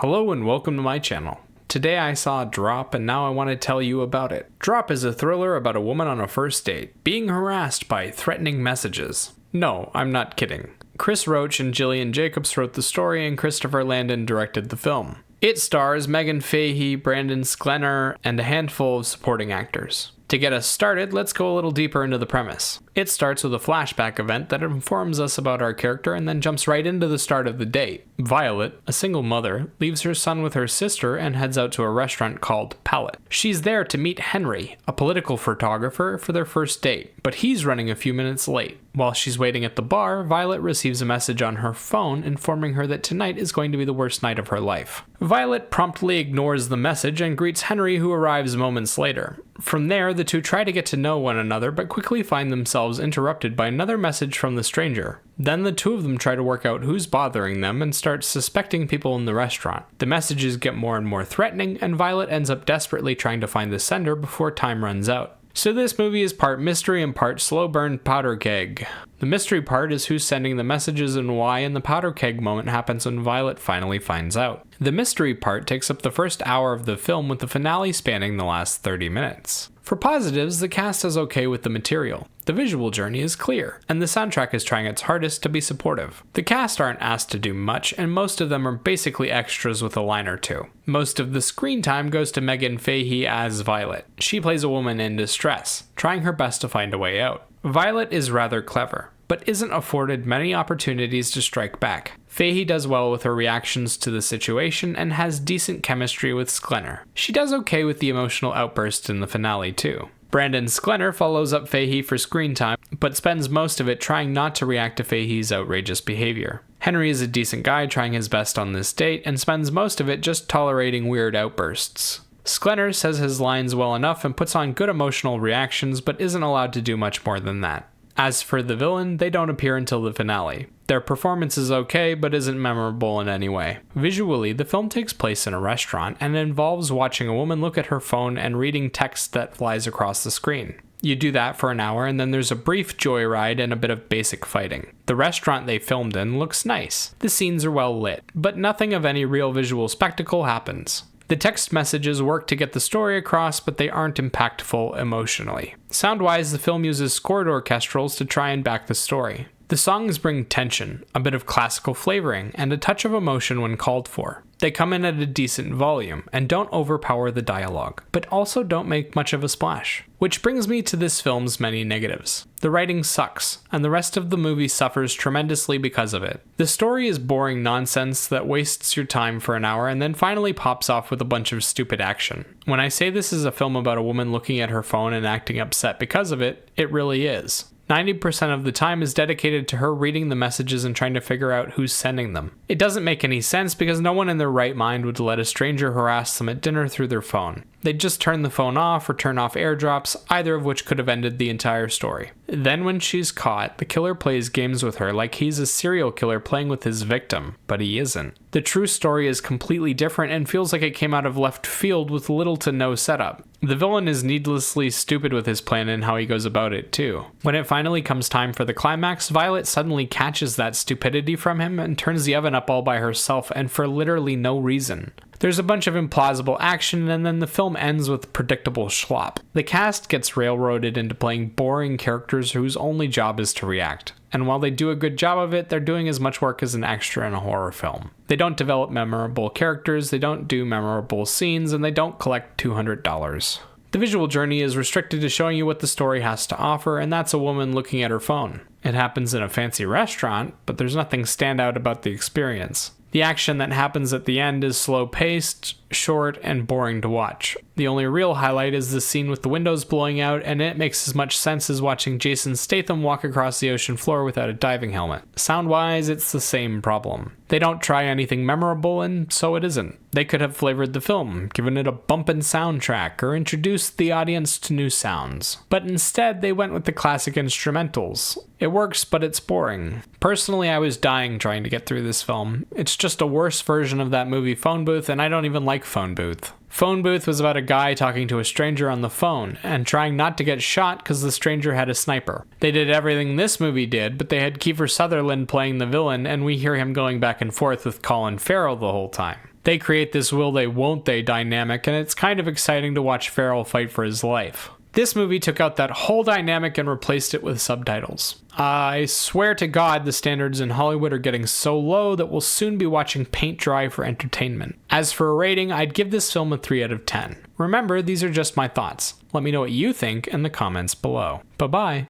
Hello and welcome to my channel. Today I saw Drop and now I want to tell you about it. Drop is a thriller about a woman on a first date being harassed by threatening messages. No, I'm not kidding. Chris Roach and Gillian Jacobs wrote the story and Christopher Landon directed the film. It stars Megan Fahey, Brandon Sklenar, and a handful of supporting actors. To get us started, let's go a little deeper into the premise. It starts with a flashback event that informs us about our character and then jumps right into the start of the date. Violet, a single mother, leaves her son with her sister and heads out to a restaurant called Palette. She's there to meet Henry, a political photographer, for their first date, but he's running a few minutes late. While she's waiting at the bar, Violet receives a message on her phone informing her that tonight is going to be the worst night of her life. Violet promptly ignores the message and greets Henry, who arrives moments later. From there, the two try to get to know one another, but quickly find themselves interrupted by another message from the stranger. Then the two of them try to work out who's bothering them and start suspecting people in the restaurant. The messages get more and more threatening, and Violet ends up desperately trying to find the sender before time runs out. So this movie is part mystery and part slow burn powder keg. The mystery part is who's sending the messages and why, and the powder keg moment happens when Violet finally finds out. The mystery part takes up the first hour of the film, with the finale spanning the last 30 minutes. For positives, the cast is okay with the material. The visual journey is clear, and the soundtrack is trying its hardest to be supportive. The cast aren't asked to do much, and most of them are basically extras with a line or two. Most of the screen time goes to Megan Fahey as Violet. She plays a woman in distress, trying her best to find a way out. Violet is rather clever, but isn't afforded many opportunities to strike back. Fahey does well with her reactions to the situation and has decent chemistry with Sklenar. She does okay with the emotional outburst in the finale too. Brandon Sklenar follows up Fahey for screen time, but spends most of it trying not to react to Fahey's outrageous behavior. Henry is a decent guy trying his best on this date and spends most of it just tolerating weird outbursts. Sklenar says his lines well enough and puts on good emotional reactions, but isn't allowed to do much more than that. As for the villain, they don't appear until the finale. Their performance is okay, but isn't memorable in any way. Visually, the film takes place in a restaurant and involves watching a woman look at her phone and reading text that flies across the screen. You do that for an hour, and then there's a brief joyride and a bit of basic fighting. The restaurant they filmed in looks nice. The scenes are well lit, but nothing of any real visual spectacle happens. The text messages work to get the story across, but they aren't impactful emotionally. Sound-wise, the film uses scored orchestrals to try and back the story. The songs bring tension, a bit of classical flavoring, and a touch of emotion when called for. They come in at a decent volume, and don't overpower the dialogue, but also don't make much of a splash. Which brings me to this film's many negatives. The writing sucks, and the rest of the movie suffers tremendously because of it. The story is boring nonsense that wastes your time for an hour and then finally pops off with a bunch of stupid action. When I say this is a film about a woman looking at her phone and acting upset because of it, it really is. 90% of the time is dedicated to her reading the messages and trying to figure out who's sending them. It doesn't make any sense because no one in their right mind would let a stranger harass them at dinner through their phone. They'd just turn the phone off or turn off airdrops, either of which could have ended the entire story. Then when she's caught, the killer plays games with her like he's a serial killer playing with his victim, but he isn't. The true story is completely different and feels like it came out of left field with little to no setup. The villain is needlessly stupid with his plan and how he goes about it too. When it finally comes time for the climax, Violet suddenly catches that stupidity from him and turns the oven up all by herself and for literally no reason. There's a bunch of implausible action, and then the film ends with predictable schlop. The cast gets railroaded into playing boring characters whose only job is to react. And while they do a good job of it, they're doing as much work as an extra in a horror film. They don't develop memorable characters, they don't do memorable scenes, and they don't collect $200. The visual journey is restricted to showing you what the story has to offer, and that's a woman looking at her phone. It happens in a fancy restaurant, but there's nothing standout about the experience. The action that happens at the end is slow-paced, short, and boring to watch. The only real highlight is the scene with the windows blowing out, and it makes as much sense as watching Jason Statham walk across the ocean floor without a diving helmet. Sound-wise, it's the same problem. They don't try anything memorable, and so it isn't. They could have flavored the film, given it a bumpin' soundtrack, or introduced the audience to new sounds. But instead, they went with the classic instrumentals. It works, but it's boring. Personally, I was dying trying to get through this film. It's just a worse version of that movie Phone Booth, and I don't even like Phone Booth. Phone Booth was about a guy talking to a stranger on the phone and trying not to get shot because the stranger had a sniper. They did everything this movie did, but they had Kiefer Sutherland playing the villain, and we hear him going back and forth with Colin Farrell the whole time. They create this will they won't they dynamic, and it's kind of exciting to watch Farrell fight for his life. This movie took out that whole dynamic and replaced it with subtitles. I swear to God the standards in Hollywood are getting so low that we'll soon be watching paint dry for entertainment. As for a rating, I'd give this film a 3 out of 10. Remember, these are just my thoughts. Let me know what you think in the comments below. Bye-bye.